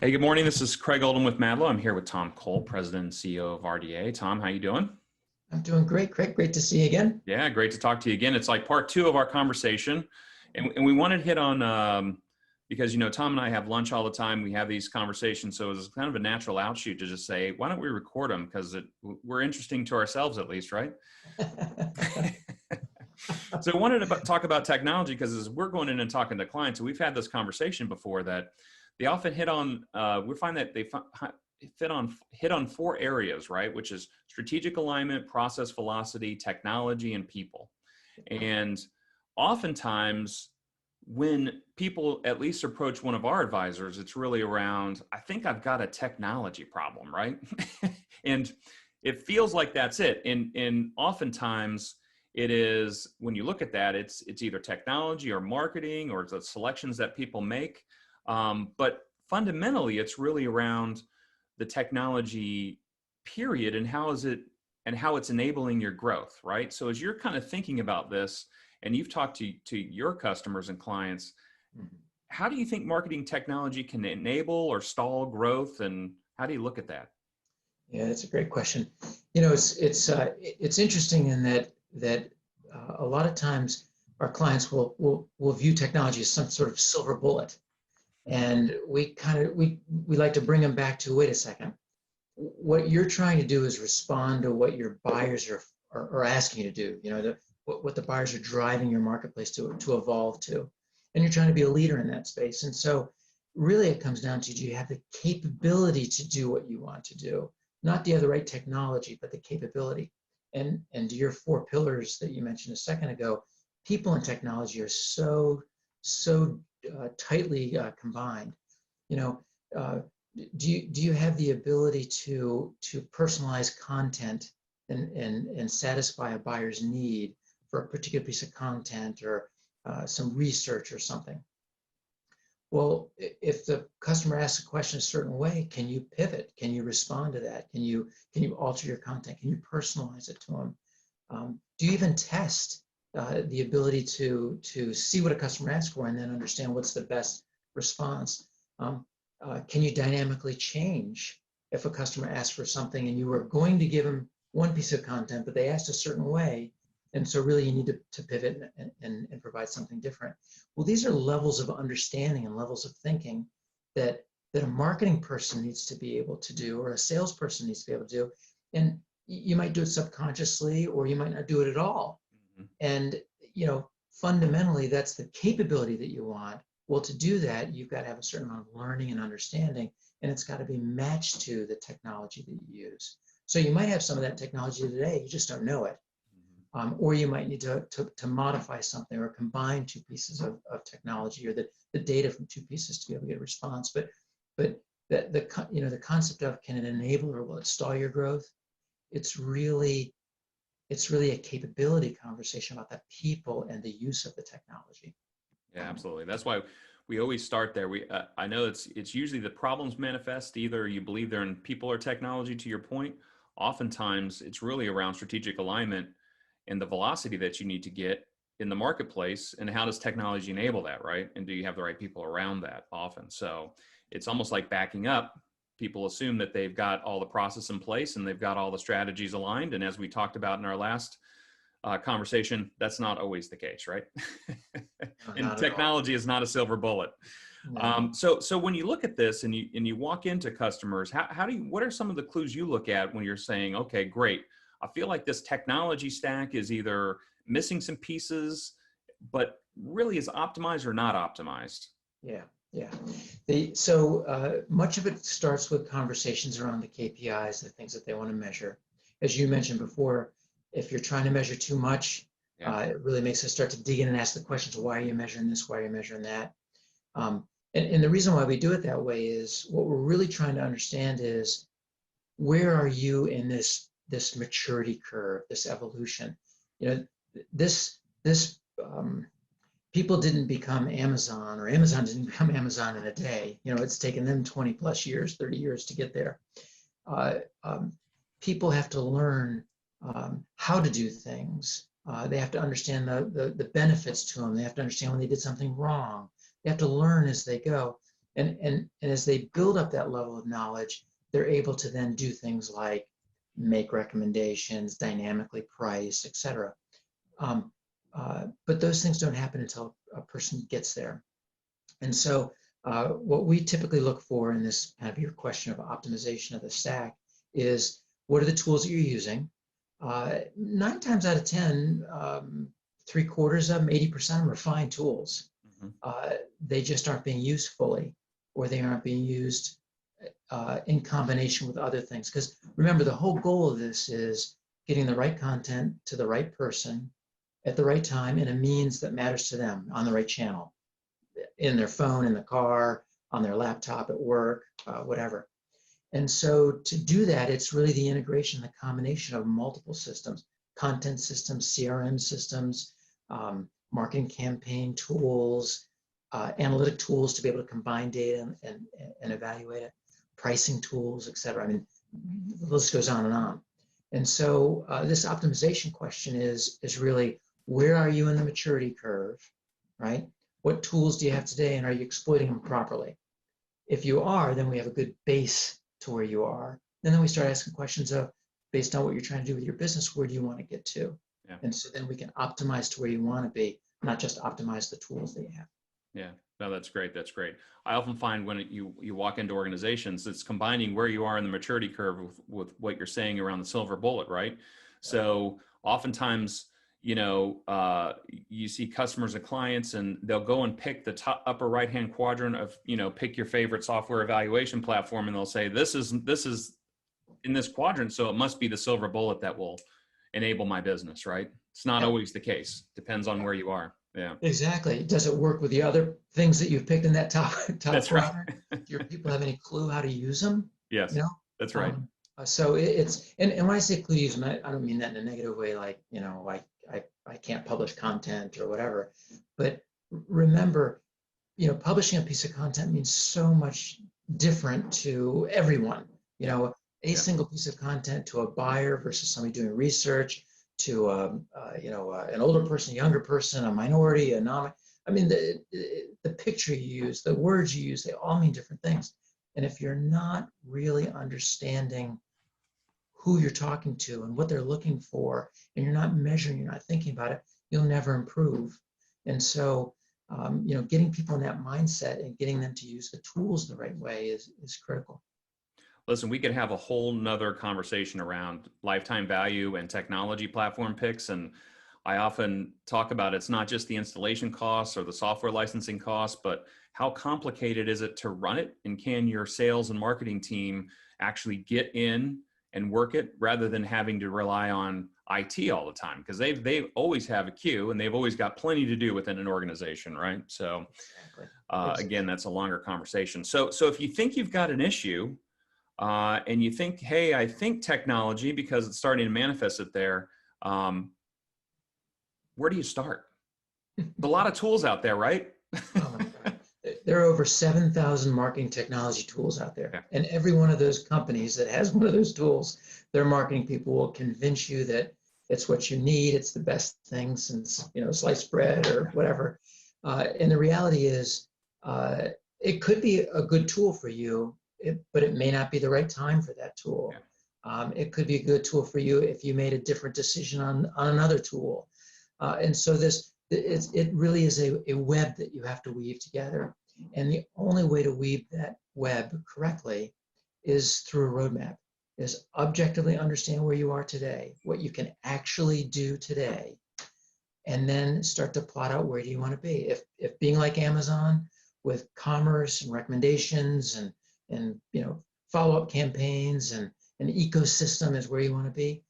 Hey, good morning. This is Craig Oldham with Mahdlo. I'm here with Tom Cole, President and CEO of RDA. Tom, how you doing? I'm doing great, Craig. Great to see you again. Yeah, great to talk to you again. It's like part two of our conversation, and we wanted to hit on because Tom and I have lunch all the time. We have these conversations, so it's kind of a natural outshoot to just say, why don't we record them? Because we're interesting to ourselves, at least, right? So I wanted to talk about technology because as we're going in and talking to clients, and we've had this conversation before that they often hit on. We find that they hit on four areas, right? Which is strategic alignment, process velocity, technology, and people. And oftentimes, when people at least approach one of our advisors, it's really around, I think I've got a technology problem, right? And it feels like that's it. And oftentimes it is, when you look at that, it's either technology or marketing or the selections that people make. But fundamentally, it's really around the technology period and how it's enabling your growth, right? So as you're kind of thinking about this and you've talked to your customers and clients, how do you think marketing technology can enable or stall growth, and how do you look at that? Yeah, that's a great question. It's interesting in that a lot of times our clients will view technology as some sort of silver bullet, and we like to bring them back to, wait a second, what you're trying to do is respond to what your buyers are asking you to do. What the buyers are driving your marketplace to evolve to, and you're trying to be a leader in that space. And so really it comes down to, do you have the capability to do what you want to do? Not do you have the right technology, but the capability. And to your four pillars that you mentioned a second ago, people and technology are so tightly combined. Do you have the ability to personalize content and satisfy a buyer's need for a particular piece of content or some research or something? Well, if the customer asks a question a certain way, can you pivot? Can you respond to that? Can you alter your content? Can you personalize it to them? Do you even test the ability to see what a customer asks for and then understand what's the best response? Can you dynamically change if a customer asks for something and you were going to give them one piece of content, but they asked a certain way, and so really you need to pivot and provide something different? Well, these are levels of understanding and levels of thinking that a marketing person needs to be able to do, or a salesperson needs to be able to do. And you might do it subconsciously, or you might not do it at all. Mm-hmm. And fundamentally, that's the capability that you want. Well, to do that, you've got to have a certain amount of learning and understanding, and it's got to be matched to the technology that you use. So you might have some of that technology today, you just don't know it. Or you might need to modify something or combine two pieces of technology, or the data from two pieces to be able to get a response. But the concept of, can it enable or will it stall your growth? It's really a capability conversation about the people and the use of the technology. Yeah, absolutely. That's why we always start there. I know it's usually the problems manifest. Either you believe they're in people or technology, to your point. Oftentimes it's really around strategic alignment and the velocity that you need to get in the marketplace, and how does technology enable that, right? And do you have the right people around that often? So it's almost like backing up. People assume that they've got all the process in place and they've got all the strategies aligned. And as we talked about in our last conversation, that's not always the case, right? And technology is not a silver bullet. No. So when you look at this and you walk into customers, what are some of the clues you look at when you're saying, okay, great, I feel like this technology stack is either missing some pieces, but really is optimized or not optimized? Yeah. So much of it starts with conversations around the KPIs, the things that they want to measure. As you mentioned before, if you're trying to measure too much, it really makes us start to dig in and ask the questions: why are you measuring this? Why are you measuring that? And the reason why we do it that way is, what we're really trying to understand is, where are you in this maturity curve, this evolution? People didn't become Amazon, or Amazon didn't become Amazon in a day. It's taken them 20 plus years, 30 years to get there. People have to learn how to do things. They have to understand the benefits to them. They have to understand when they did something wrong. They have to learn as they go. And as they build up that level of knowledge, they're able to then do things like make recommendations, dynamically price, etc. But those things don't happen until a person gets there. And so what we typically look for in this kind of your question of optimization of the stack is, what are the tools that you're using? 9 times out of 10, 3/4 of them, 80% of them are fine tools. They just aren't being used fully, or they aren't being used in combination with other things. Because remember, the whole goal of this is getting the right content to the right person at the right time in a means that matters to them on the right channel, in their phone, in the car, on their laptop at work, whatever. And so to do that, it's really the integration, the combination of multiple systems, content systems, CRM systems, marketing campaign tools, analytic tools to be able to combine data and evaluate it, pricing tools, et cetera. I mean, the list goes on and on. And so this optimization question is really, where are you in the maturity curve, right? What tools do you have today, and are you exploiting them properly? If you are, then we have a good base to where you are. And then we start asking questions of, based on what you're trying to do with your business, where do you want to get to? Yeah. And so then we can optimize to where you want to be, not just optimize the tools that you have. Yeah, no, that's great. That's great. I often find when you walk into organizations, it's combining where you are in the maturity curve with what you're saying around the silver bullet, right? So oftentimes, you see customers and clients, and they'll go and pick the top upper right-hand quadrant of, pick your favorite software evaluation platform, and they'll say, this is in this quadrant, so it must be the silver bullet that will enable my business, right? It's not always the case. Depends on where you are. Yeah, exactly. Does it work with the other things that you've picked in that top that's quadrant? Right. Do your people have any clue how to use them? Yes, that's right. So it's, and when I say clue to use them, I don't mean that in a negative way, like, I can't publish content or whatever. But remember, publishing a piece of content means so much different to everyone. A single piece of content to a buyer versus somebody doing research, to an older person, a younger person, a minority, a non. I mean, the picture you use, the words you use, they all mean different things. And if you're not really understanding who you're talking to and what they're looking for, and you're not measuring, you're not thinking about it, you'll never improve. And so, getting people in that mindset and getting them to use the tools the right way is critical. Listen, we could have a whole nother conversation around lifetime value and technology platform picks. And I often talk about, it's not just the installation costs or the software licensing costs, but how complicated is it to run it? And can your sales and marketing team actually get in and work it, rather than having to rely on IT all the time? Because they always have a queue, and they've always got plenty to do within an organization, right? So exactly. Again, that's a longer conversation. So if you think you've got an issue, and you think, hey, I think technology, because it's starting to manifest it there, where do you start? There's a lot of tools out there, right? Oh my God. There are over 7,000 marketing technology tools out there. Yeah. And every one of those companies that has one of those tools, their marketing people will convince you that it's what you need. It's the best thing since, sliced bread or whatever. And the reality is, it could be a good tool for you, but it may not be the right time for that tool. Yeah. It could be a good tool for you if you made a different decision on another tool. And so it really is a web that you have to weave together. And the only way to weave that web correctly is through a roadmap, is objectively understand where you are today, what you can actually do today, and then start to plot out where do you want to be. If being like Amazon with commerce and recommendations and follow-up campaigns and an ecosystem is where you want to be,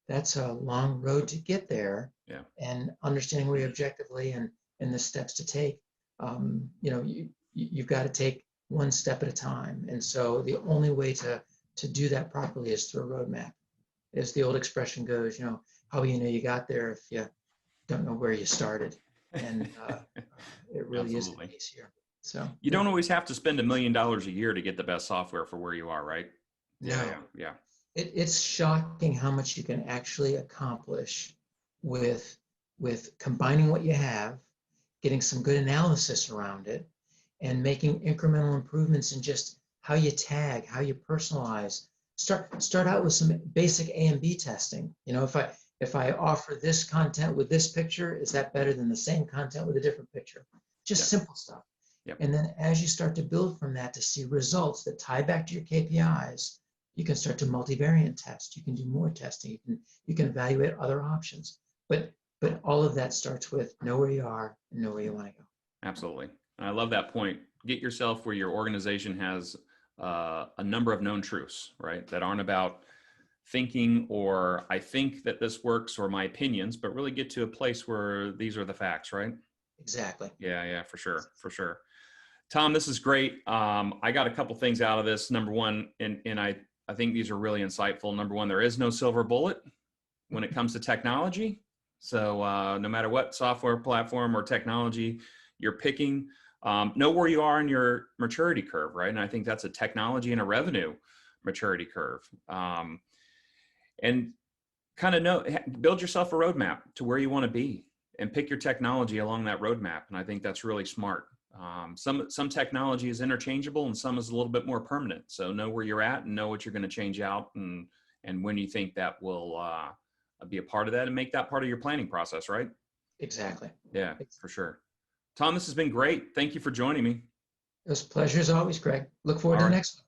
that's a long road to get there. Yeah. And understanding where you're objectively and the steps to take, you've got to take one step at a time. And so the only way to do that properly is through a roadmap. As the old expression goes, how will you know you got there if you don't know where you started? And it really is the case here. So you don't always have to spend $1 million a year to get the best software for where you are, right? No. Yeah. It's shocking how much you can actually accomplish with combining what you have, getting some good analysis around it, and making incremental improvements in just how you tag, how you personalize. Start out with some basic A and B testing. You know, if I offer this content with this picture, is that better than the same content with a different picture? Just Yep. simple stuff. Yep. And then as you start to build from that to see results that tie back to your KPIs, you can start to multivariate test. You can do more testing. You can evaluate other options. But all of that starts with know where you are and know where you want to go. Absolutely. And I love that point. Get yourself where your organization has a number of known truths, right? That aren't about thinking or I think that this works or my opinions, but really get to a place where these are the facts, right? Exactly. Yeah, for sure, for sure. Tom, this is great. I got a couple things out of this. Number one, and I think these are really insightful. Number one, there is no silver bullet when it comes to technology. So no matter what software platform or technology you're picking, know where you are in your maturity curve, right? And I think that's a technology and a revenue maturity curve. And kind of build yourself a roadmap to where you want to be and pick your technology along that roadmap. And I think that's really smart. Some technology is interchangeable and some is a little bit more permanent. So know where you're at and know what you're going to change out and when you think that will be a part of that and make that part of your planning process, right? Exactly. Yeah, for sure. Tom, this has been great. Thank you for joining me. It was a pleasure as always, Greg. Look forward All to the right. next one.